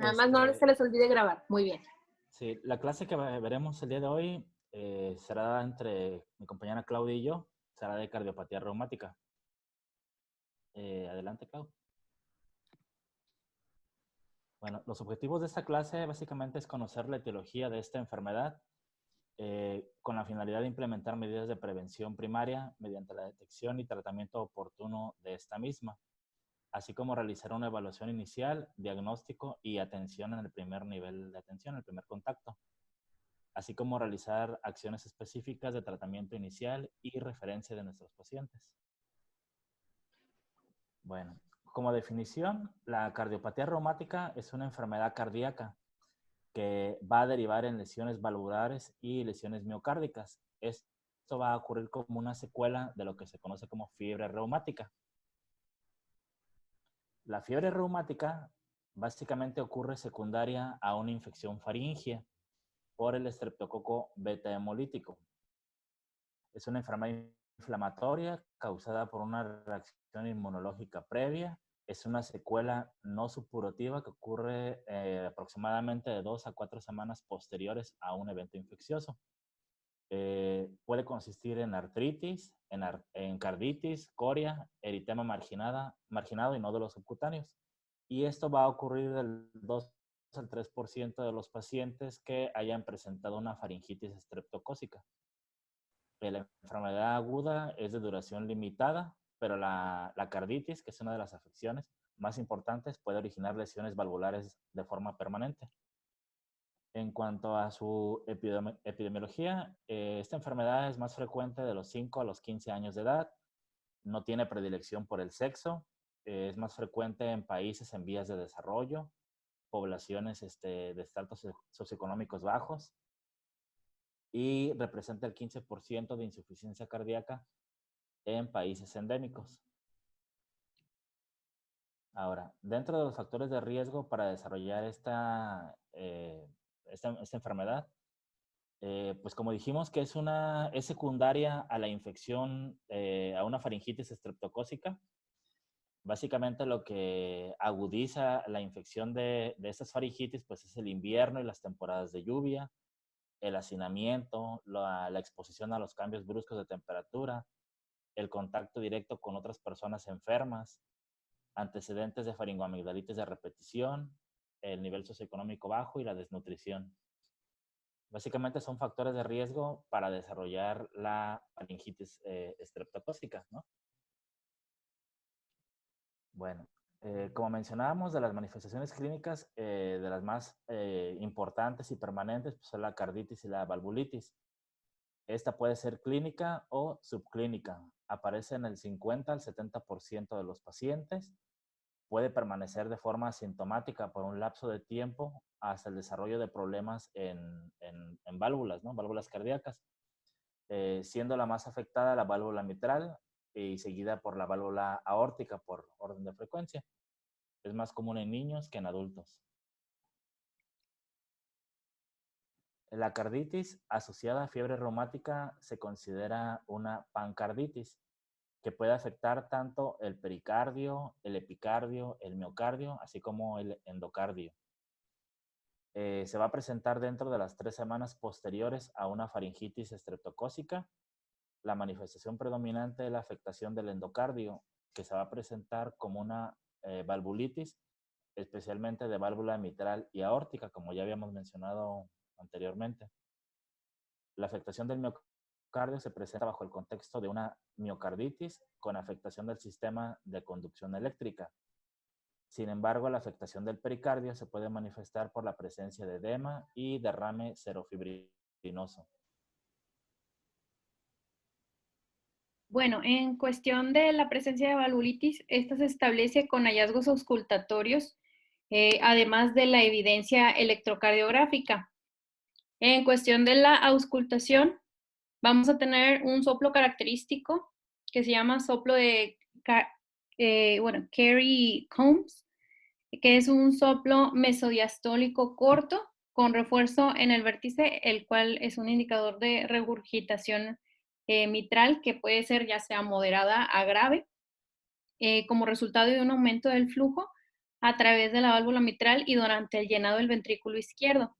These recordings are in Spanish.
Nada más no se les olvide grabar. Muy bien. Sí, la clase que veremos el día de hoy será entre mi compañera Claudia y yo, será de cardiopatía reumática. Adelante, Clau. Bueno, los objetivos de esta clase básicamente es conocer la etiología de esta enfermedad con la finalidad de implementar medidas de prevención primaria mediante la detección y tratamiento oportuno de esta misma, así como realizar una evaluación inicial, diagnóstico y atención en el primer nivel de atención, el primer contacto, así como realizar acciones específicas de tratamiento inicial y referencia de nuestros pacientes. Bueno, como definición, la cardiopatía reumática es una enfermedad cardíaca que va a derivar en lesiones valvulares y lesiones miocárdicas. Esto va a ocurrir como una secuela de lo que se conoce como fiebre reumática. La fiebre reumática básicamente ocurre secundaria a una infección faríngea por el estreptococo beta hemolítico. Es una enfermedad inflamatoria causada por una reacción inmunológica previa. Es una secuela no supurativa que ocurre aproximadamente de 2 a 4 semanas posteriores a un evento infeccioso. Puede consistir en artritis, en carditis, coria, eritema marginado y nódulos subcutáneos. Y esto va a ocurrir del 2 al 3% de los pacientes que hayan presentado una faringitis estreptocócica. La enfermedad aguda es de duración limitada, pero la carditis, que es una de las afecciones más importantes, puede originar lesiones valvulares de forma permanente. En cuanto a su epidemiología, esta enfermedad es más frecuente de los 5 a los 15 años de edad, no tiene predilección por el sexo, es más frecuente en países en vías de desarrollo, poblaciones de estratos socioeconómicos bajos, y representa el 15% de insuficiencia cardíaca en países endémicos. Ahora, dentro de los factores de riesgo para desarrollar esta enfermedad, pues como dijimos que es secundaria a la infección, a una faringitis estreptocócica. Básicamente lo que agudiza la infección de estas faringitis pues es el invierno y las temporadas de lluvia, el hacinamiento, la exposición a los cambios bruscos de temperatura, el contacto directo con otras personas enfermas, antecedentes de faringoamigdalitis de repetición, el nivel socioeconómico bajo y la desnutrición. Básicamente son factores de riesgo para desarrollar la faringitis estreptocócica, ¿no? Bueno, como mencionábamos, de las manifestaciones clínicas, de las más importantes y permanentes, pues son la carditis y la valvulitis. Esta puede ser clínica o subclínica. Aparece en el 50 al 70% de los pacientes. Puede permanecer de forma asintomática por un lapso de tiempo hasta el desarrollo de problemas en válvulas, ¿no? Válvulas cardíacas, siendo la más afectada la válvula mitral y seguida por la válvula aórtica por orden de frecuencia. Es más común en niños que en adultos. La carditis asociada a fiebre reumática se considera una pancarditis que puede afectar tanto el pericardio, el epicardio, el miocardio, así como el endocardio. Se va a presentar dentro de las 3 semanas posteriores a una faringitis estreptocócica. La manifestación predominante es la afectación del endocardio, que se va a presentar como una valvulitis, especialmente de válvula mitral y aórtica, como ya habíamos mencionado anteriormente. La afectación del miocardio se presenta bajo el contexto de una miocarditis con afectación del sistema de conducción eléctrica. Sin embargo, la afectación del pericardio se puede manifestar por la presencia de edema y derrame serofibrinoso. Bueno, en cuestión de la presencia de valvulitis, esta se establece con hallazgos auscultatorios, además de la evidencia electrocardiográfica. En cuestión de la auscultación, vamos a tener un soplo característico que se llama soplo de Carey-Combs, que es un soplo mesodiastólico corto con refuerzo en el vértice, el cual es un indicador de regurgitación mitral que puede ser ya sea moderada a grave, como resultado de un aumento del flujo a través de la válvula mitral y durante el llenado del ventrículo izquierdo.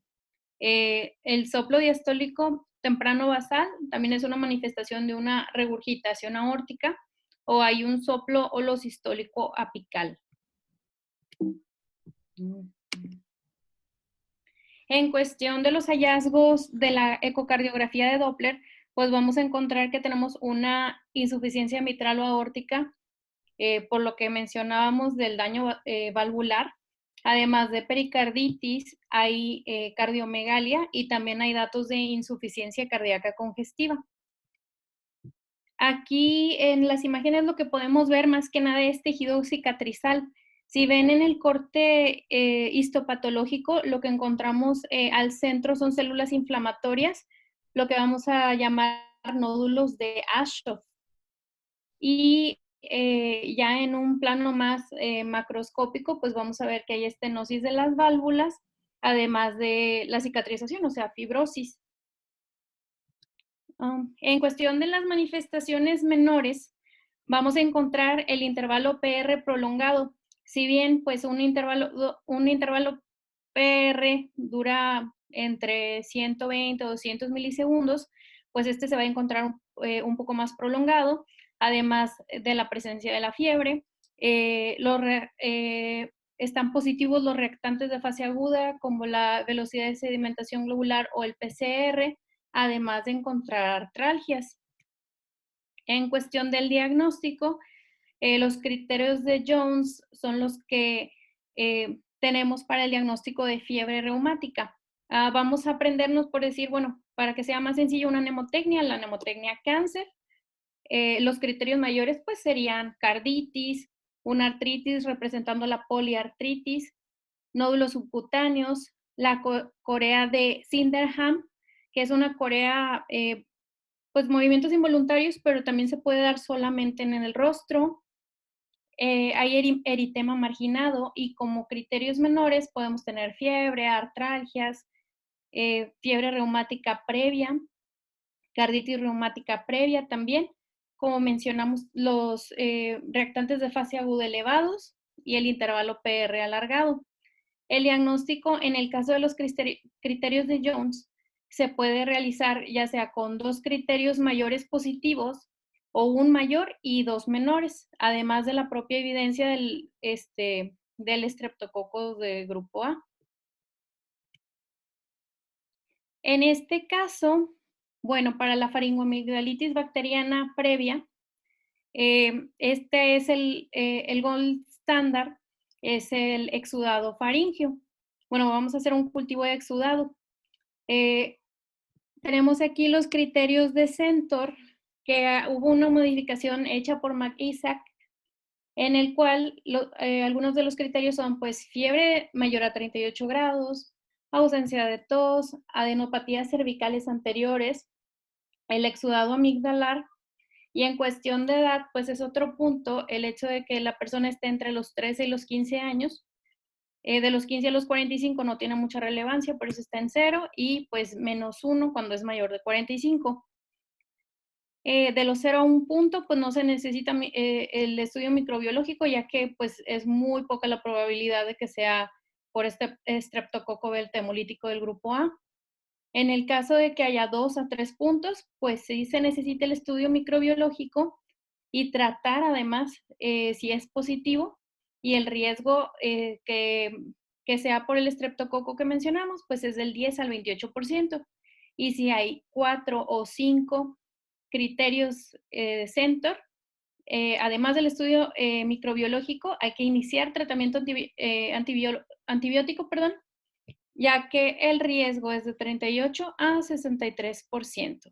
El soplo diastólico temprano basal también es una manifestación de una regurgitación aórtica, o hay un soplo holosistólico apical. En cuestión de los hallazgos de la ecocardiografía de Doppler, pues vamos a encontrar que tenemos una insuficiencia mitral o aórtica, por lo que mencionábamos del daño valvular. Además de pericarditis, hay cardiomegalia y también hay datos de insuficiencia cardíaca congestiva. Aquí en las imágenes lo que podemos ver más que nada es tejido cicatrizal. Si ven en el corte histopatológico, lo que encontramos al centro son células inflamatorias, lo que vamos a llamar nódulos de Aschoff. Y ya en un plano más macroscópico, pues vamos a ver que hay estenosis de las válvulas, además de la cicatrización, o sea, fibrosis. En cuestión de las manifestaciones menores, vamos a encontrar el intervalo PR prolongado. Si bien pues un intervalo PR dura entre 120 o 200 milisegundos, pues este se va a encontrar un poco más prolongado, además de la presencia de la fiebre. Están positivos los reactantes de fase aguda, como la velocidad de sedimentación globular o el PCR, además de encontrar artralgias. En cuestión del diagnóstico, los criterios de Jones son los que tenemos para el diagnóstico de fiebre reumática. Vamos a aprendernos por decir, bueno, para que sea más sencillo, una mnemotecnia, la mnemotecnia cáncer. Los criterios mayores pues serían carditis, una artritis representando la poliartritis, nódulos subcutáneos, la corea de Sydenham, que es una corea, pues movimientos involuntarios, pero también se puede dar solamente en el rostro. Hay eritema marginado y como criterios menores podemos tener fiebre, artralgias, fiebre reumática previa, carditis reumática previa también. Como mencionamos, los reactantes de fase aguda elevados y el intervalo PR alargado. El diagnóstico, en el caso de los criterios de Jones, se puede realizar ya sea con 2 criterios mayores positivos o un mayor y 2 menores, además de la propia evidencia del estreptococo de grupo A. En este caso, bueno, para la faringoamigdalitis bacteriana previa, este es el gold standard, es el exudado faríngeo. Bueno, vamos a hacer un cultivo de exudado. Tenemos aquí los criterios de Centor, que hubo una modificación hecha por McIsaac, en el cual algunos de los criterios son pues fiebre mayor a 38 grados, ausencia de tos, adenopatías cervicales anteriores, el exudado amigdalar. Y en cuestión de edad, pues es otro punto el hecho de que la persona esté entre los 13 y los 15 años. De los 15 a los 45 no tiene mucha relevancia, por eso está en 0, y pues -1 cuando es mayor de 45. De los 0 a 1 punto, pues no se necesita el estudio microbiológico, ya que pues es muy poca la probabilidad de que sea por este estreptococo beta hemolítico del grupo A. En el caso de que haya 2 a 3 puntos, pues sí se necesita el estudio microbiológico y tratar además si es positivo, y el riesgo que sea por el estreptococo que mencionamos, pues es del 10 al 28%. Y si hay 4 o 5 criterios de Centor, además del estudio microbiológico, hay que iniciar tratamiento antibiótico, ya que el riesgo es de 38 a 63%.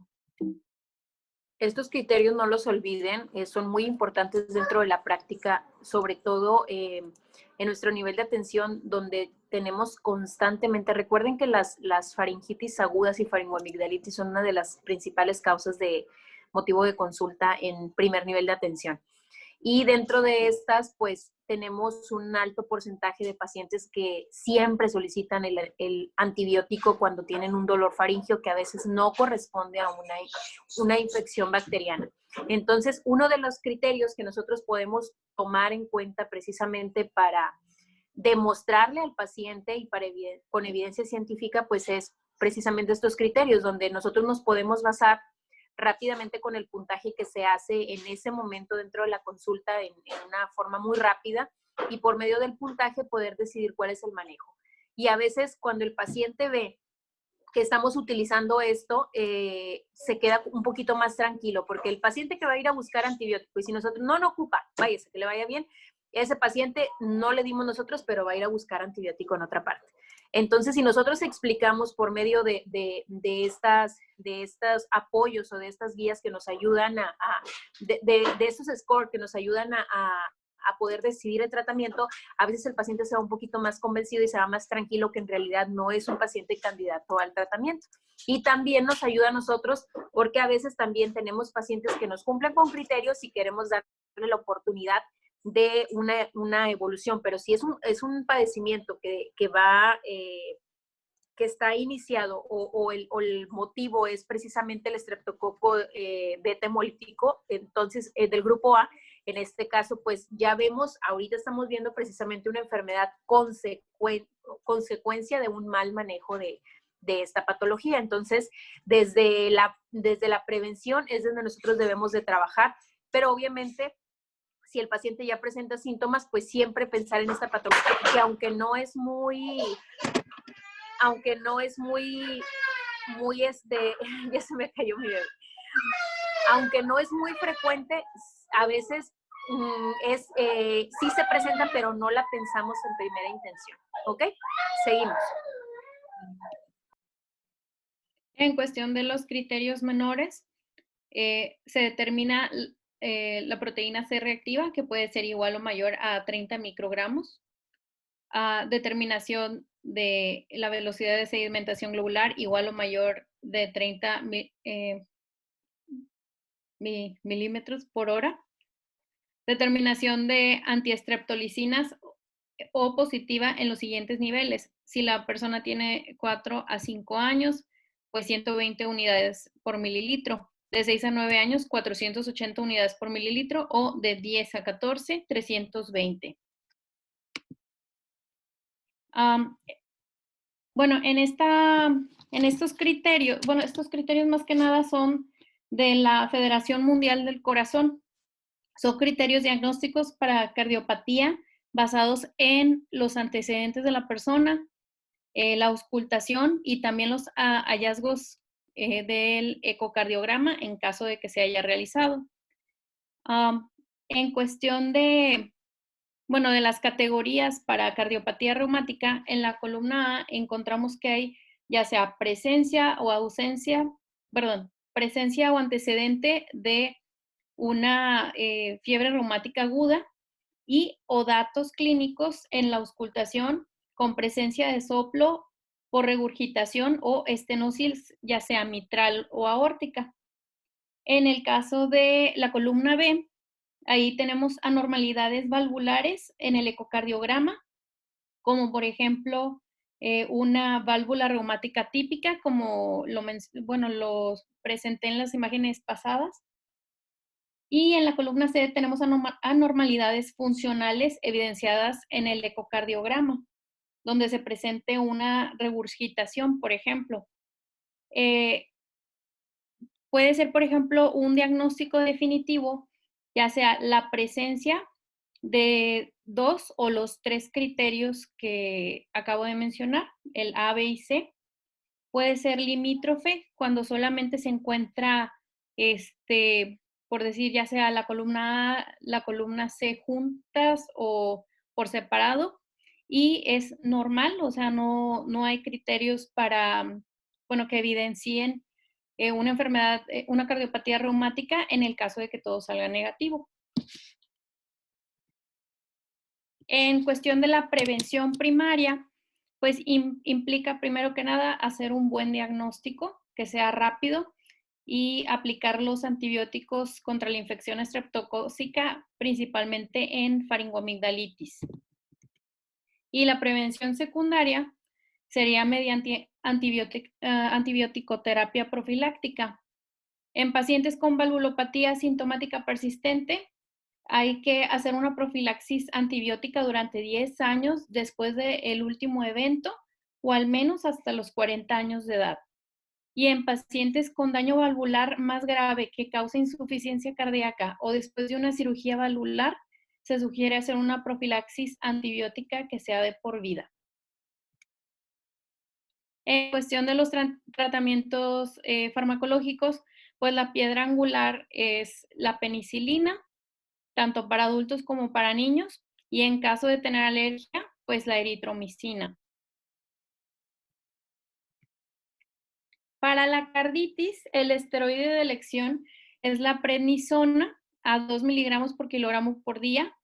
Estos criterios no los olviden, son muy importantes dentro de la práctica, sobre todo en nuestro nivel de atención donde tenemos constantemente, recuerden que las faringitis agudas y faringoamigdalitis son una de las principales causas de motivo de consulta en primer nivel de atención. Y dentro de estas, pues tenemos un alto porcentaje de pacientes que siempre solicitan el antibiótico cuando tienen un dolor faríngeo que a veces no corresponde a una infección bacteriana. Entonces, uno de los criterios que nosotros podemos tomar en cuenta precisamente para demostrarle al paciente y con evidencia científica, pues es precisamente estos criterios donde nosotros nos podemos basar rápidamente con el puntaje que se hace en ese momento dentro de la consulta en una forma muy rápida y por medio del puntaje poder decidir cuál es el manejo. Y a veces cuando el paciente ve que estamos utilizando esto, se queda un poquito más tranquilo, porque el paciente que va a ir a buscar antibiótico, y si nosotros no ocupa, váyase, que le vaya bien, ese paciente no le dimos nosotros, pero va a ir a buscar antibiótico en otra parte. Entonces, si nosotros explicamos por medio de estos apoyos o de estas guías que nos ayudan de estos scores que nos ayudan a poder decidir el tratamiento, a veces el paciente se va un poquito más convencido y se va más tranquilo que en realidad no es un paciente candidato al tratamiento. Y también nos ayuda a nosotros porque a veces también tenemos pacientes que nos cumplen con criterios y queremos darle la oportunidad de una evolución, pero si es un padecimiento que va, que está iniciado o el motivo es precisamente el estreptococo beta hemolítico, entonces del grupo A, en este caso, pues ya vemos, ahorita estamos viendo precisamente una enfermedad consecuencia de un mal manejo de esta patología. Entonces, desde la prevención es donde nosotros debemos de trabajar, pero obviamente si el paciente ya presenta síntomas, pues siempre pensar en esta patología, que aunque no es muy, ya se me cayó mi bebé, aunque no es muy frecuente, a veces sí se presentan, pero no la pensamos en primera intención, ¿ok? Seguimos. En cuestión de los criterios menores, se determina la proteína C reactiva, que puede ser igual o mayor a 30 microgramos. Determinación de la velocidad de sedimentación globular igual o mayor de 30 milímetros por hora. Determinación de antiestreptolicinas O positiva en los siguientes niveles. Si la persona tiene 4 a 5 años, pues 120 unidades por mililitro. De 6 a 9 años, 480 unidades por mililitro, o de 10 a 14, 320. Bueno, en estos criterios, estos criterios más que nada son de la Federación Mundial del Corazón. Son criterios diagnósticos para cardiopatía basados en los antecedentes de la persona, la auscultación y también los hallazgos del ecocardiograma en caso de que se haya realizado. En cuestión de las categorías para cardiopatía reumática, en la columna A encontramos que hay ya sea presencia o antecedente de una fiebre reumática aguda y o datos clínicos en la auscultación con presencia de soplo por regurgitación o estenosis, ya sea mitral o aórtica. En el caso de la columna B, ahí tenemos anormalidades valvulares en el ecocardiograma, como por ejemplo una válvula reumática típica, como lo presenté en las imágenes pasadas. Y en la columna C tenemos anormalidades funcionales evidenciadas en el ecocardiograma, donde se presente una regurgitación, por ejemplo. Puede ser, por ejemplo, un diagnóstico definitivo, ya sea la presencia de 2 o los 3 criterios que acabo de mencionar, el A, B y C. Puede ser limítrofe cuando solamente se encuentra, por decir, ya sea la columna A, la columna C juntas o por separado, y es normal, o sea, no hay criterios para, que evidencien una enfermedad, una cardiopatía reumática en el caso de que todo salga negativo. En cuestión de la prevención primaria, pues implica primero que nada hacer un buen diagnóstico, que sea rápido, y aplicar los antibióticos contra la infección estreptocócica, principalmente en faringoamigdalitis. Y la prevención secundaria sería mediante antibioticoterapia profiláctica. En pacientes con valvulopatía sintomática persistente, hay que hacer una profilaxis antibiótica durante 10 años después del último evento o al menos hasta los 40 años de edad. Y en pacientes con daño valvular más grave que causa insuficiencia cardíaca o después de una cirugía valvular, se sugiere hacer una profilaxis antibiótica que sea de por vida. En cuestión de los tratamientos farmacológicos, pues la piedra angular es la penicilina, tanto para adultos como para niños, y en caso de tener alergia, pues la eritromicina. Para la carditis, el esteroide de elección es la prednisona a 2 miligramos por kilogramo por día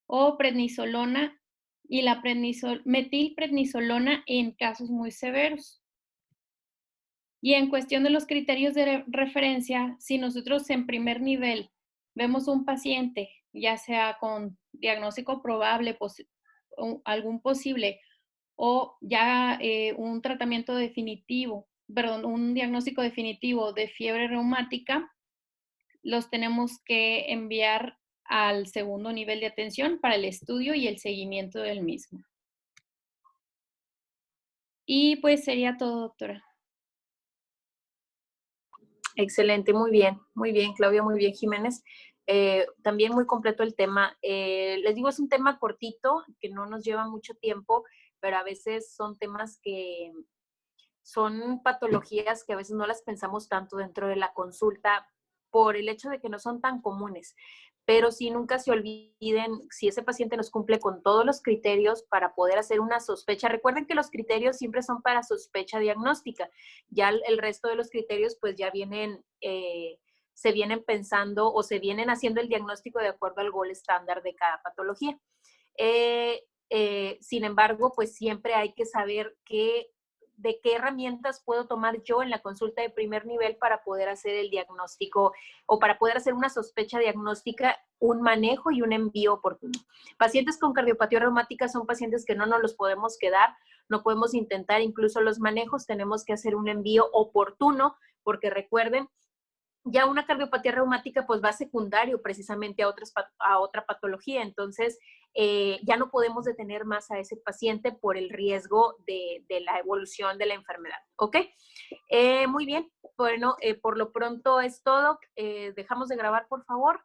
o prednisolona y la metilprednisolona en casos muy severos. Y en cuestión de los criterios de referencia, si nosotros en primer nivel vemos un paciente, ya sea con diagnóstico probable, algún posible, o ya un tratamiento definitivo, perdón, un diagnóstico definitivo de fiebre reumática, los tenemos que enviar al segundo nivel de atención para el estudio y el seguimiento del mismo. Y pues sería todo, doctora. Excelente, muy bien, Claudia, muy bien, Jiménez. También muy completo el tema. Les digo, es un tema cortito, que no nos lleva mucho tiempo, pero a veces son temas que son patologías que a veces no las pensamos tanto dentro de la consulta por el hecho de que no son tan comunes. Pero sí, nunca se olviden, si ese paciente nos cumple con todos los criterios para poder hacer una sospecha. Recuerden que los criterios siempre son para sospecha diagnóstica. Ya el resto de los criterios pues ya vienen, se vienen pensando o se vienen haciendo el diagnóstico de acuerdo al gol estándar de cada patología. Sin embargo, pues siempre hay que saber de qué herramientas puedo tomar yo en la consulta de primer nivel para poder hacer el diagnóstico o para poder hacer una sospecha diagnóstica, un manejo y un envío oportuno. Pacientes con cardiopatía reumática son pacientes que no nos los podemos quedar, no podemos intentar incluso los manejos, tenemos que hacer un envío oportuno, porque recuerden, ya una cardiopatía reumática pues va secundario precisamente a otra patología, entonces ya no podemos detener más a ese paciente por el riesgo de la evolución de la enfermedad, ¿ok? Muy bien, bueno, por lo pronto es todo. Dejamos de grabar, por favor.